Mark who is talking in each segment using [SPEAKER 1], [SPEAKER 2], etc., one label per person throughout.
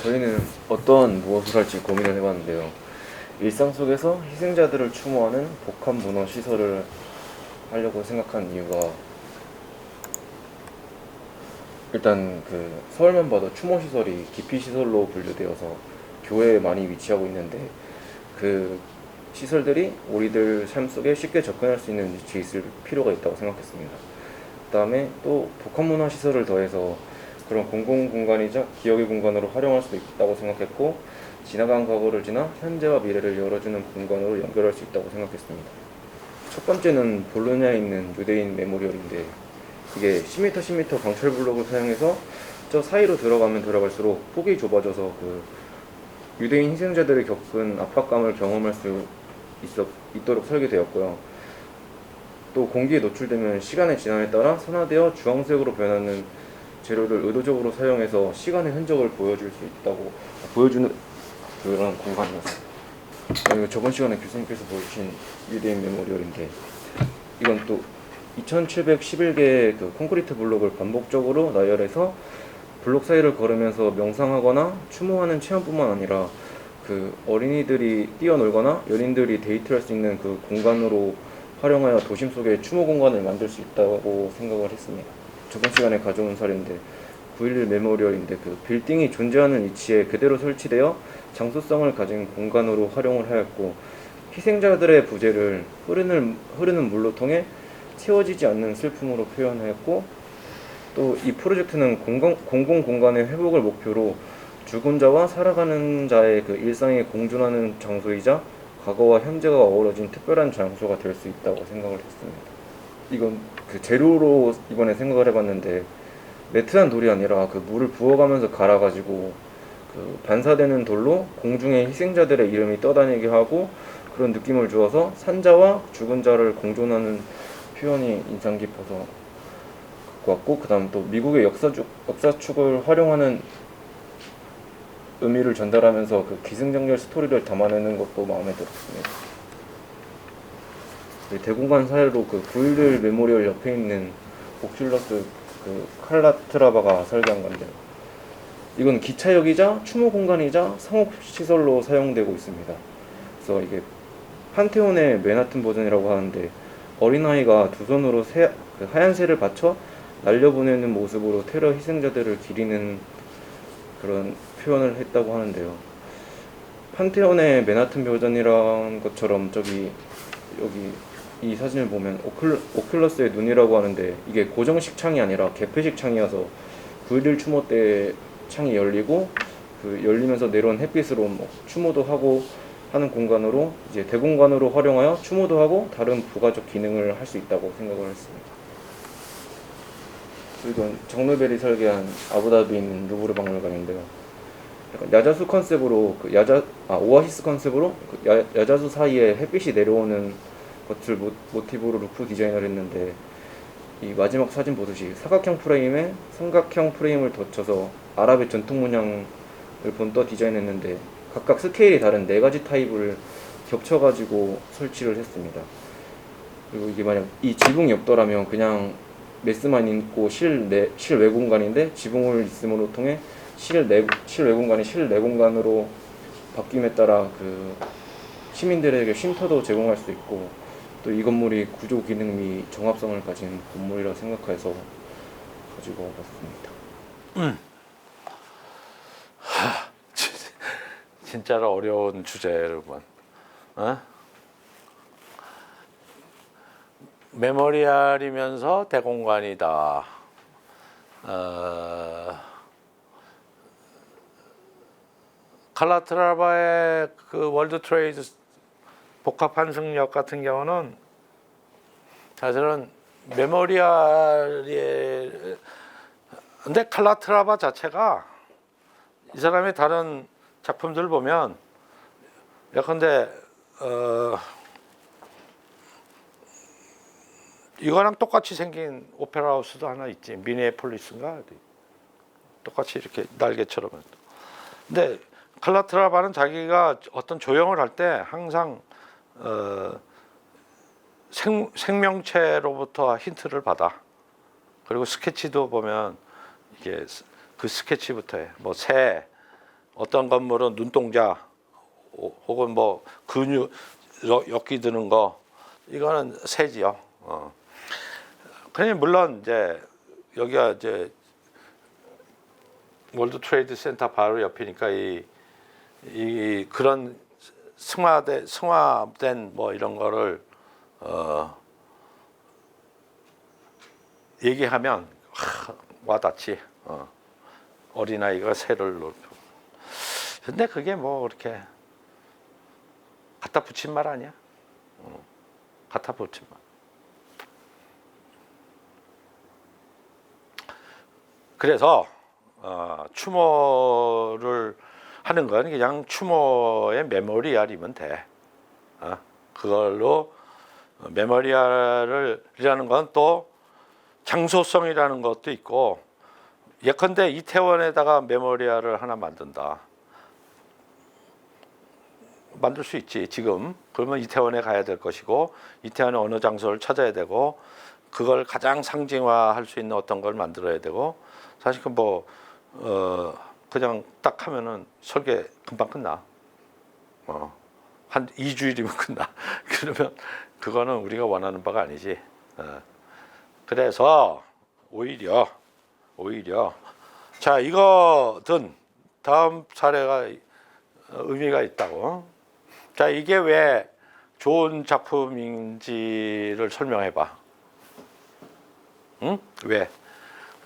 [SPEAKER 1] 저희는 어떤 무엇을 할지 고민을 해봤는데요. 일상 속에서 희생자들을 추모하는 복합 문화 시설을 하려고 생각한 이유가, 일단 서울만 봐도 추모 시설이 기피 시설로 분류되어서 교외에 많이 위치하고 있는데, 그 시설들이 우리들 삶 속에 쉽게 접근할 수 있는 위치에 있을 필요가 있다고 생각했습니다. 그다음에 또 복합 문화 시설을 더해서 그런 공공 공간이자 기억의 공간으로 활용할 수도 있다고 생각했고, 지나간 과거를 지나 현재와 미래를 열어주는 공간으로 연결할 수 있다고 생각했습니다. 첫 번째는 볼로냐에 있는 유대인 메모리얼인데, 이게 10m 10m 광철 블록을 사용해서 저 사이로 들어가면 들어갈수록 폭이 좁아져서 유대인 희생자들이 겪은 압박감을 경험할 수 있도록 설계되었고요. 또 공기에 노출되면 시간의 진화에 따라 산화되어 주황색으로 변하는 재료를 의도적으로 사용해서 시간의 흔적을 보여주는 그런 공간이었어요. 그리고 저번 시간에 교수님께서 보여주신 유대인 메모리얼인데, 이건 또 2711개의 콘크리트 블록을 반복적으로 나열해서 블록 사이를 걸으면서 명상하거나 추모하는 체험뿐만 아니라 어린이들이 뛰어놀거나 연인들이 데이트할 수 있는 그 공간으로 활용하여 도심 속에 추모 공간을 만들 수 있다고 생각을 했습니다. 저번 시간에 가져온 사례인데, 9.11 메모리얼인데 빌딩이 존재하는 위치에 그대로 설치되어 장소성을 가진 공간으로 활용을 하였고, 희생자들의 부재를 흐르는 물로 통해 채워지지 않는 슬픔으로 표현하였고, 또 이 프로젝트는 공공 공간의 회복을 목표로 죽은 자와 살아가는 자의 일상에 공존하는 장소이자 과거와 현재가 어우러진 특별한 장소가 될 수 있다고 생각을 했습니다. 이건 재료로 이번에 생각을 해봤는데, 매트한 돌이 아니라 물을 부어가면서 갈아가지고 반사되는 돌로 공중에 희생자들의 이름이 떠다니게 하고 그런 느낌을 주어서 산자와 죽은 자를 공존하는 표현이 인상 깊어서 갖고 왔고, 그 다음 또 미국의 역사축을 활용하는 의미를 전달하면서 기승전결 스토리를 담아내는 것도 마음에 들었습니다. 대공간 사례로 9.11 메모리얼 옆에 있는 옥슐러스 칼라트라바가 설계한 건데요. 이건 기차역이자 추모 공간이자 상업시설로 사용되고 있습니다. 그래서 이게 판테온의 맨하튼 버전이라고 하는데, 어린아이가 두 손으로 하얀 새를 받쳐 날려보내는 모습으로 테러 희생자들을 기리는 그런 표현을 했다고 하는데요. 판테온의 맨하튼 버전이란 것처럼 여기 이 사진을 보면 오큘러스의 눈이라고 하는데, 이게 고정식 창이 아니라 개폐식 창이어서 9.11 추모 때 창이 열리고 열리면서 내려온 햇빛으로 추모도 하고 하는 공간으로 이제 대공간으로 활용하여 추모도 하고 다른 부가적 기능을 할 수 있다고 생각을 했습니다. 이건 정르벨이 설계한 아부다비에 있는 루브르 박물관인데요. 약간 야자수 컨셉으로 오아시스 컨셉으로 야자수 사이에 햇빛이 내려오는 것을 모티브로 루프 디자인을 했는데, 이 마지막 사진 보듯이 사각형 프레임에 삼각형 프레임을 덧쳐서 아랍의 전통 문양을 본떠 디자인했는데, 각각 스케일이 다른 4가지 타입을 겹쳐가지고 설치를 했습니다. 그리고 이게 만약 이 지붕이 없더라면 그냥 메스만 있고 실외 공간인데, 지붕을 있음으로 통해 실외 공간이 실내 공간으로 바뀜에 따라 시민들에게 쉼터도 제공할 수 있고, 또 이 건물이 구조 기능 및 정합성을 가진 건물이라 생각해서 가지고 와봤습니다.
[SPEAKER 2] 진짜로 어려운 주제, 여러분. 메모리얼이면서 대공간이다. 칼라트라바의 월드 트레이드 복합 환승역 같은 경우는 사실은 메모리얼이, 근데 칼라트라바 자체가 이 사람의 다른 작품들을 보면 예컨대 이거랑 똑같이 생긴 오페라 하우스도 하나 있지. 미네폴리스인가? 똑같이 이렇게 날개처럼. 근데 칼라트라바는 자기가 어떤 조형을 할 때 항상 생명체로부터 힌트를 받아. 그리고 스케치도 보면 이게 그 스케치부터 해. 새, 어떤 건물은 눈동자 혹은 뭐 근육 엮기 드는 거 이거는 새지요. 그냥 물론 이제 여기가 이제 월드 트레이드 센터 바로 옆이니까 이 그런 승화된 뭐 이런 거를 얘기하면 와닿지. 어린아이가 새를 높여. 근데 그게 뭐 그렇게 갖다 붙인 말 아니야? 갖다 붙인 말. 그래서 추모를 하는 건 그냥 추모의 메모리알이면 돼. 그걸로 메모리알이라는 건 또 장소성이라는 것도 있고, 예컨대 이태원에다가 메모리알을 하나 만든다. 만들 수 있지 지금. 그러면 이태원에 가야 될 것이고, 이태원의 어느 장소를 찾아야 되고, 그걸 가장 상징화할 수 있는 어떤 걸 만들어야 되고, 사실 그 뭐 그냥 딱 하면은 설계 금방 끝나. 한 2주일이면 끝나. 그러면 그거는 우리가 원하는 바가 아니지. 그래서 오히려 자, 이거든 다음 사례가 의미가 있다고. 자, 이게 왜 좋은 작품인지를 설명해 봐. 응? 왜?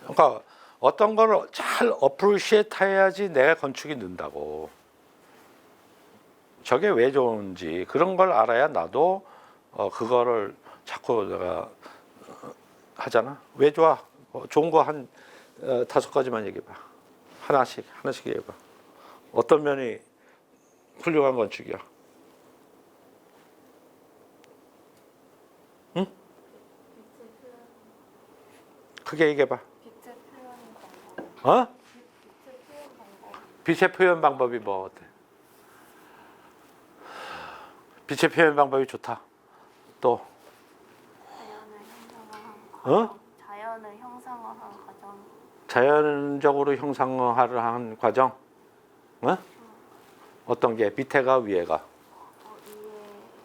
[SPEAKER 2] 그러니까 어떤 걸 잘 어프리시에이트 해야지 내 건축이 는다고. 저게 왜 좋은지 그런 걸 알아야 나도 그거를 자꾸 내가 하잖아. 왜 좋아? 좋은 거 한 5가지만 얘기해 봐. 하나씩 얘기해 봐. 어떤 면이 훌륭한 건축이야? 응? 크게 얘기해 봐.
[SPEAKER 3] 빛의 표현 방법.
[SPEAKER 2] 빛의 표현 방법이 뭐 어때? 빛의 표현 방법이 좋다. 또
[SPEAKER 3] 자연을 형상화한 과정.
[SPEAKER 2] 자연적으로 형상화를 한 과정. 어떤 게? 밑에가 위에가?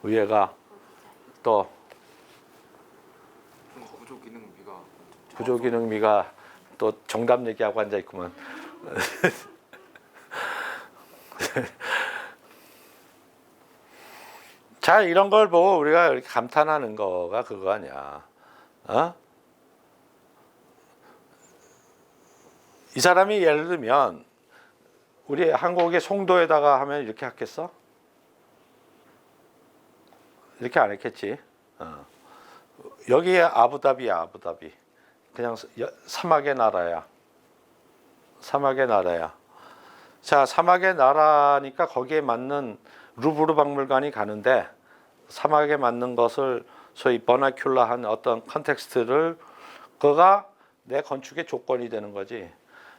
[SPEAKER 2] 위에가 또 구조 기능 미가 또 정답 얘기하고 앉아 있구만. 자, 이런 걸 보고 우리가 이렇게 감탄하는 거가 그거 아니야. 이 사람이 예를 들면 우리 한국의 송도에다가 하면 이렇게 하겠어? 이렇게 안 했겠지. 여기에 아부다비야, 아부다비. 그냥 사막의 나라야. 사막의 나라야. 자, 사막의 나라니까 거기에 맞는 루브르 박물관이 가는데, 사막에 맞는 것을 소위 버나큘라한 어떤 컨텍스트를, 그거가 내 건축의 조건이 되는 거지.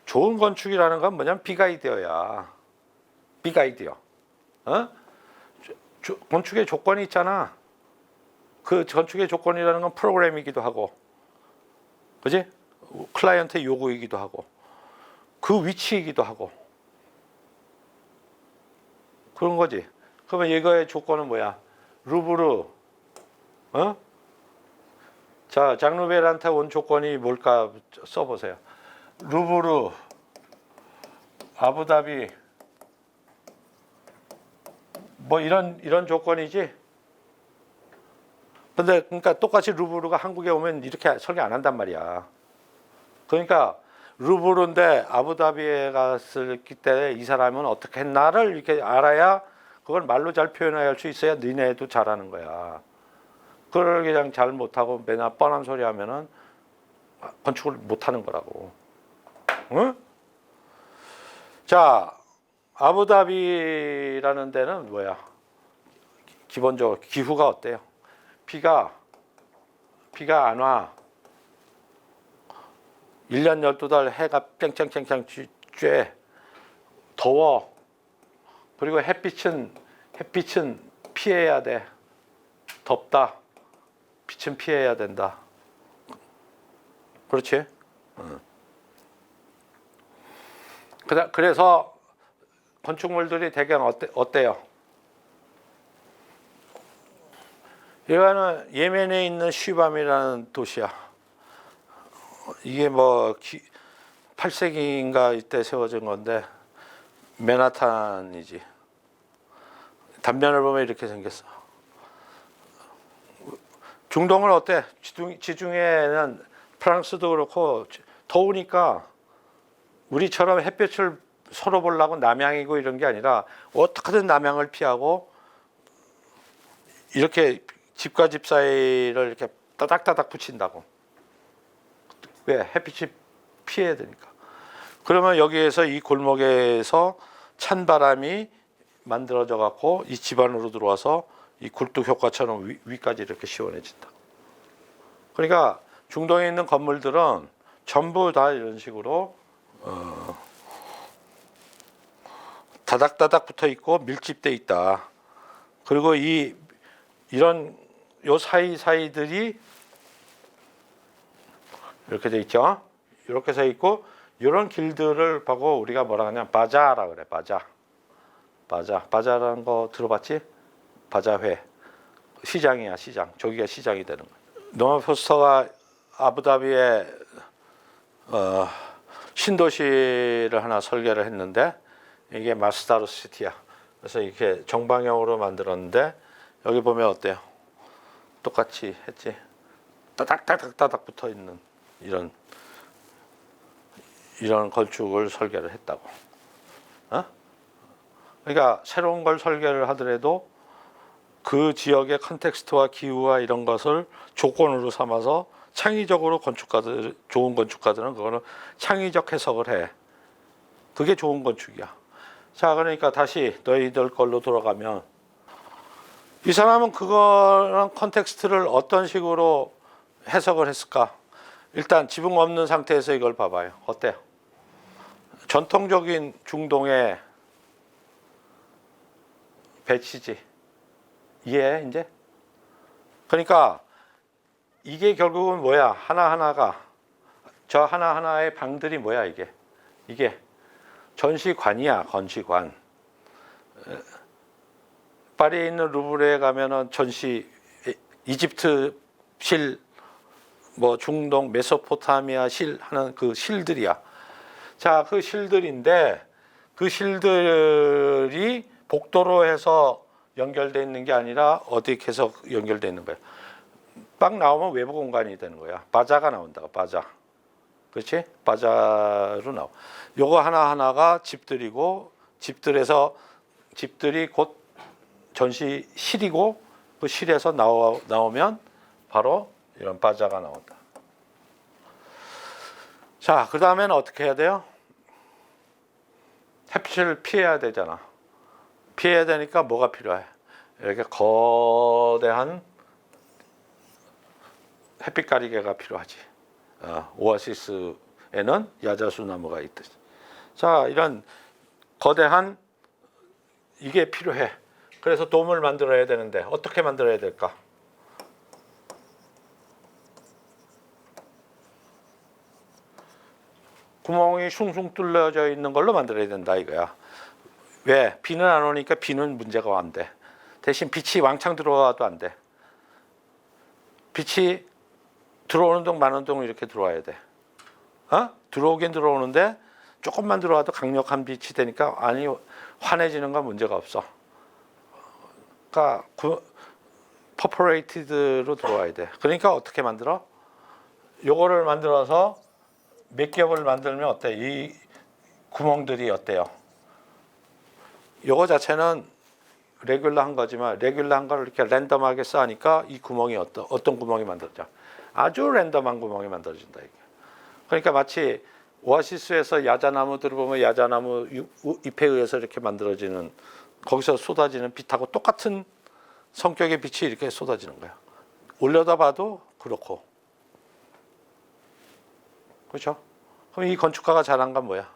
[SPEAKER 2] 좋은 건축이라는 건 뭐냐면 빅아이디어야. 빅아이디어. 건축의 조건이 있잖아. 그 건축의 조건이라는 건 프로그램이기도 하고, 그지? 클라이언트의 요구이기도 하고, 그 위치이기도 하고, 그런 거지. 그러면 이거의 조건은 뭐야? 루브르, 자, 장르베르한테 온 조건이 뭘까 써보세요. 루브르, 아부다비, 뭐 이런 조건이지. 근데 그러니까 똑같이 루브르가 한국에 오면 이렇게 설계 안 한단 말이야. 그러니까 루브르인데 아부다비에 갔을 때 이 사람은 어떻게 했나를 이렇게 알아야 그걸 말로 잘 표현할 수 있어야 니네도 잘하는 거야. 그걸 그냥 잘 못하고 맨날 뻔한 소리 하면은 건축을 못하는 거라고. 응? 자, 아부다비라는 데는 뭐야? 기본적으로 기후가 어때요? 비가 안 와. 1년 12달 해가 뺑뺑뺑뺑 쬐. 더워. 그리고 햇빛은 피해야 돼. 덥다. 빛은 피해야 된다. 그렇지? 그래서 건축물들이 대개 어때요? 이거는 예멘에 있는 쉬밤이라는 도시야. 이게 뭐 8세기인가 이때 세워진 건데 맨하탄이지. 단면을 보면 이렇게 생겼어. 중동은 어때? 지중해는 프랑스도 그렇고 더우니까 우리처럼 햇볕을 서로 보려고 남양이고 이런 게 아니라 어떻게든 남양을 피하고 이렇게 집과 집 사이를 이렇게 따닥따닥 붙인다고. 왜? 햇빛이 피해야 되니까. 그러면 여기에서 이 골목에서 찬 바람이 만들어져 갖고 이 집 안으로 들어와서 이 굴뚝 효과처럼 위까지 이렇게 시원해진다. 그러니까 중동에 있는 건물들은 전부 다 이런 식으로 다닥다닥 붙어 있고 밀집돼 있다. 그리고 이런 요 사이사이들이 이렇게 돼 있죠. 이렇게 서 있고 이런 길들을 보고 우리가 뭐라 하냐 바자라 그래. 바자라는 거 들어봤지? 바자회. 시장이야, 시장. 저기가 시장이 되는 거야. 노만 포스터가 아부다비에 신도시를 하나 설계를 했는데 이게 마스다르 시티야. 그래서 이렇게 정방향으로 만들었는데 여기 보면 어때요? 똑같이 했지. 따닥따닥따닥 붙어 있는 이런 건축을 설계를 했다고. 그러니까 새로운 걸 설계를 하더라도 그 지역의 컨텍스트와 기후와 이런 것을 조건으로 삼아서 창의적으로 좋은 건축가들은 그거는 창의적 해석을 해. 그게 좋은 건축이야. 자, 그러니까 다시 너희들 걸로 돌아가면 이 사람은 그거랑 컨텍스트를 어떤 식으로 해석을 했을까? 일단 지붕 없는 상태에서 이걸 봐봐요. 어때요? 전통적인 중동의 배치지. 이해해 이제? 그러니까 이게 결국은 뭐야? 하나하나가 저 하나하나의 방들이 뭐야 이게 전시관이야. 건시관. 파리에 있는 루브르에 가면은 전시 이집트 실, 뭐 중동 메소포타미아 실 하는 그 실들이야. 자, 그 실들인데 그 실들이 복도로 해서 연결되어 있는 게 아니라 어디 해서 연결되어 있는 거야. 빡 나오면 외부 공간이 되는 거야. 바자가 나온다고. 바자. 그렇지? 바자로 나와. 요거 하나하나가 집들이고 집들이 곧 전시실이고 그 실에서 나오면 바로 이런 바자가 나온다. 자, 그 다음에는 어떻게 해야 돼요? 햇빛을 피해야 되잖아. 피해야 되니까 뭐가 필요해? 이렇게 거대한 햇빛 가리개가 필요하지. 오아시스에는 야자수 나무가 있듯이. 자, 이런 거대한 이게 필요해. 그래서 돔을 만들어야 되는데 어떻게 만들어야 될까? 구멍이 숭숭 뚫려져 있는 걸로 만들어야 된다 이거야. 왜? 비는 안 오니까 비는 문제가 안 돼. 대신 빛이 왕창 들어와도 안 돼. 빛이 들어오는 동 마는 동 이렇게 들어와야 돼. 들어오긴 들어오는데 조금만 들어와도 강력한 빛이 되니까 안이 환해지는 건 문제가 없어. 그러니까 퍼포레이티드로 들어와야 돼. 그러니까 어떻게 만들어? 요거를 만들어서 몇 겹을 만들면 어때? 이 구멍들이 어때요? 요거 자체는 레귤러한 거지만 레귤러한 걸 이렇게 랜덤하게 쌓으니까 이 구멍이 어떤 구멍이 만들어져? 아주 랜덤한 구멍이 만들어진다 이게. 그러니까 마치 오아시스에서 야자나무들을 보면 야자나무 잎에 의해서 이렇게 만들어지는 거기서 쏟아지는 빛하고 똑같은 성격의 빛이 이렇게 쏟아지는 거야. 올려다봐도 그렇고. 그렇죠? 그럼 이 건축가가 잘한 건 뭐야?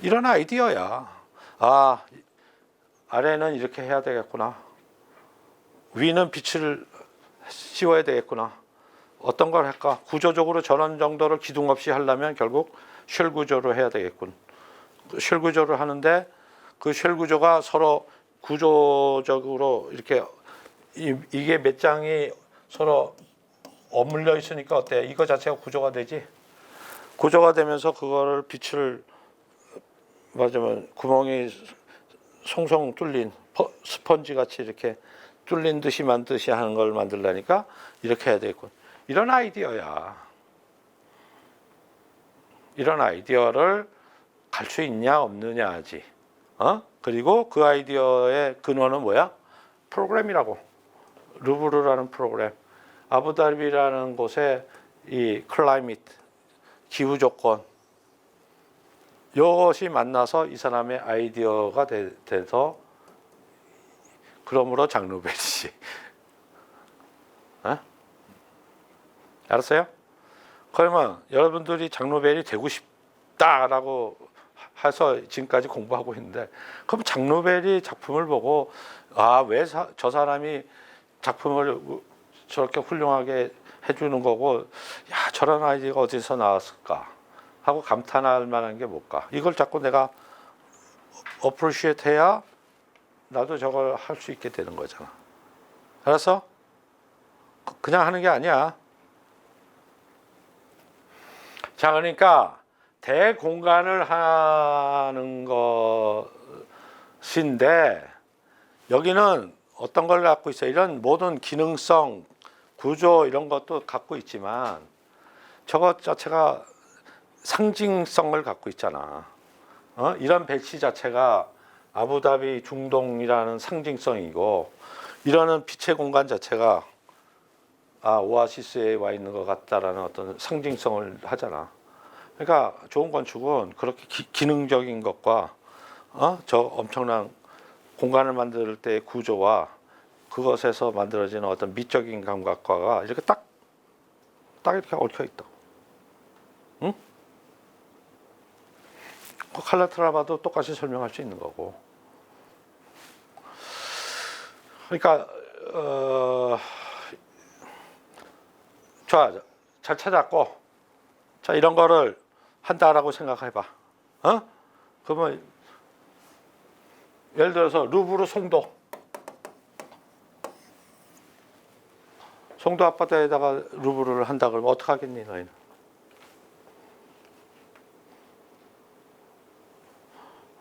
[SPEAKER 2] 이런 아이디어야. 아, 아래는 이렇게 해야 되겠구나. 위는 빛을 씌워야 되겠구나. 어떤 걸 할까? 구조적으로 저런 정도로 기둥 없이 하려면 결국 쉘 구조로 해야 되겠군. 쉘 구조를 하는데 그 쉘 구조가 서로 구조적으로 이렇게 이게 몇 장이 서로 어물려 있으니까 어때? 이거 자체가 구조가 되지. 구조가 되면서 그거를 빛을 맞으면 구멍이 송송 뚫린 스펀지 같이 이렇게 뚫린 듯이 만듯이 하는 걸 만들려니까 이렇게 해야 되겠군. 이런 아이디어야. 이런 아이디어를 갈 수 있냐 없느냐지. 그리고 그 아이디어의 근원은 뭐야? 프로그램이라고. 루브르라는 프로그램. 아부다비라는 곳에 이 클라이밋 기후 조건 이것이 만나서 이 사람의 아이디어가 돼서 그러므로 장르벨이지. 알았어요? 그러면 여러분들이 장르벨이 되고 싶다라고 해서 지금까지 공부하고 있는데 그럼 장르벨이 작품을 보고 왜 저 사람이 작품을 저렇게 훌륭하게 해주는 거고 야 저런 아이디어가 어디서 나왔을까 하고 감탄할 만한 게 뭘까? 이걸 자꾸 내가 어프리시에이트 해야 나도 저걸 할 수 있게 되는 거잖아. 알았어? 그냥 하는 게 아니야. 자, 그러니까 대공간을 하는 것인데 여기는 어떤 걸 갖고 있어요? 이런 모든 기능성, 구조 이런 것도 갖고 있지만 저것 자체가 상징성을 갖고 있잖아. 이런 배치 자체가 아부다비 중동이라는 상징성이고 이러는 빛의 공간 자체가 오아시스에 와 있는 것 같다라는 어떤 상징성을 하잖아. 그러니까 좋은 건축은 그렇게 기능적인 것과 저 엄청난 공간을 만들 때의 구조와 그것에서 만들어지는 어떤 미적인 감각과가 이렇게 딱 이렇게 얽혀 있다. 응? 그 칼라트라바도 똑같이 설명할 수 있는 거고. 그러니까 좋아, 잘 찾았고, 자 이런 거를 한다라고 생각해봐. 그러면 예를 들어서 루브르 송도 아파트에다가 루브르를 한다 그러면 어떻게 하겠니 너희는?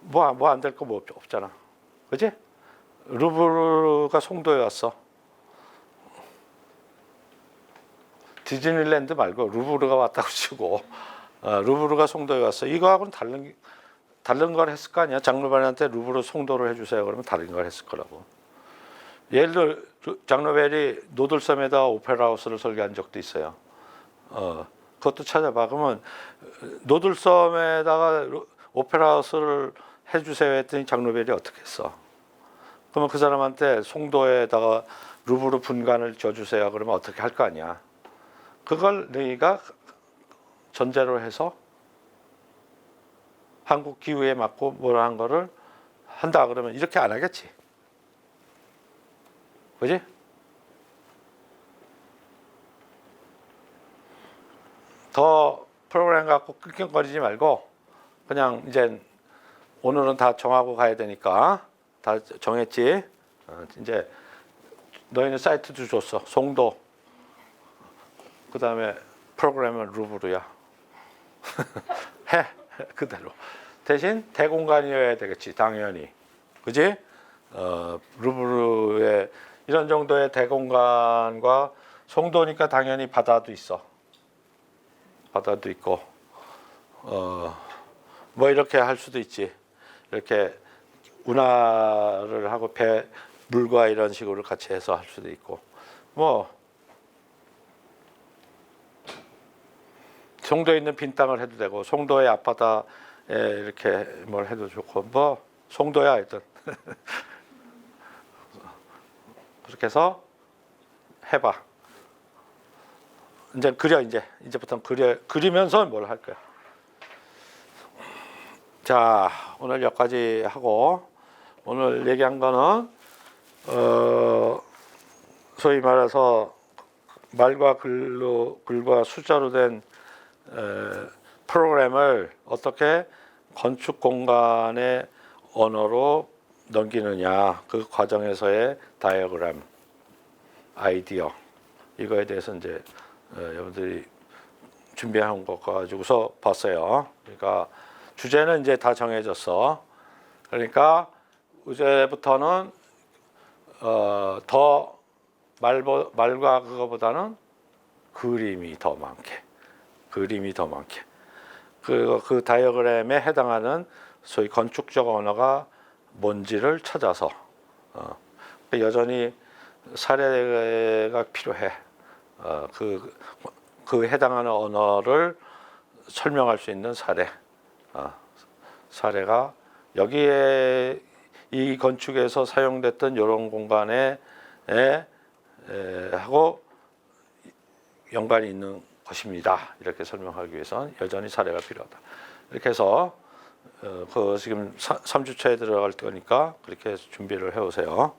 [SPEAKER 2] 뭐 안 될 거 뭐 없잖아, 그지? 루브르가 송도에 왔어. 디즈니랜드 말고 루브르가 왔다고 치고 루브르가 송도에 왔어. 이거하고는 다른 걸 했을 거 아니야. 장르벨한테 루브르 송도를 해주세요. 그러면 다른 걸 했을 거라고. 예를 들어 장르벨이 노들섬에다 오페라하우스를 설계한 적도 있어요. 그것도 찾아봐. 그러면 노들섬에다가 오페라하우스를 해주세요 했더니 장르벨이 어떻게 했어? 그러면 그 사람한테 송도에다가 루브르 분관을 줘주세요. 그러면 어떻게 할 거 아니야. 그걸 너희가 전제로 해서 한국 기후에 맞고 뭐라 한 거를 한다 그러면 이렇게 안 하겠지. 그지? 더 프로그램 갖고 끙끙거리지 말고 그냥 이제 오늘은 다 정하고 가야 되니까 다 정했지. 이제 너희는 사이트도 줬어. 송도. 그 다음에 프로그램은 루브르야. 해 그대로. 대신 대공간이어야 되겠지, 당연히. 그지? 루브르의 이런 정도의 대공간과 송도니까 당연히 바다도 있어. 바다도 있고, 뭐 이렇게 할 수도 있지. 이렇게 운하를 하고 물과 이런 식으로 같이 해서 할 수도 있고, 뭐 송도에 있는 빈 땅을 해도 되고, 송도의 앞바다에 이렇게 뭘 해도 좋고, 뭐 송도야 하여튼. 그렇게 해서 해봐. 이제 그려. 이제부터 그리면서 뭘 할 거야. 자, 오늘 여기까지 하고, 오늘 얘기한 거는 소위 말해서 말과 글과 숫자로 된 프로그램을 어떻게 건축 공간에 언어로 넘기느냐, 그 과정에서의 다이어그램, 아이디어, 이거에 대해서 이제 여러분들이 준비한 것 가지고서 봤어요. 그러니까 주제는 이제 다 정해졌어. 그러니까 이제부터는 더 말과 그거보다는 그림이 더 많게, 그 다이어그램에 해당하는 소위 건축적 언어가 뭔지를 찾아서 여전히 사례가 필요해. 그 해당하는 언어를 설명할 수 있는 사례가 여기에 이 건축에서 사용됐던 이런 공간에 하고 연관이 있는 것입니다. 이렇게 설명하기 위해서는 여전히 사례가 필요하다. 이렇게 해서 그 지금 3주차에 들어갈 거니까 그렇게 준비를 해오세요.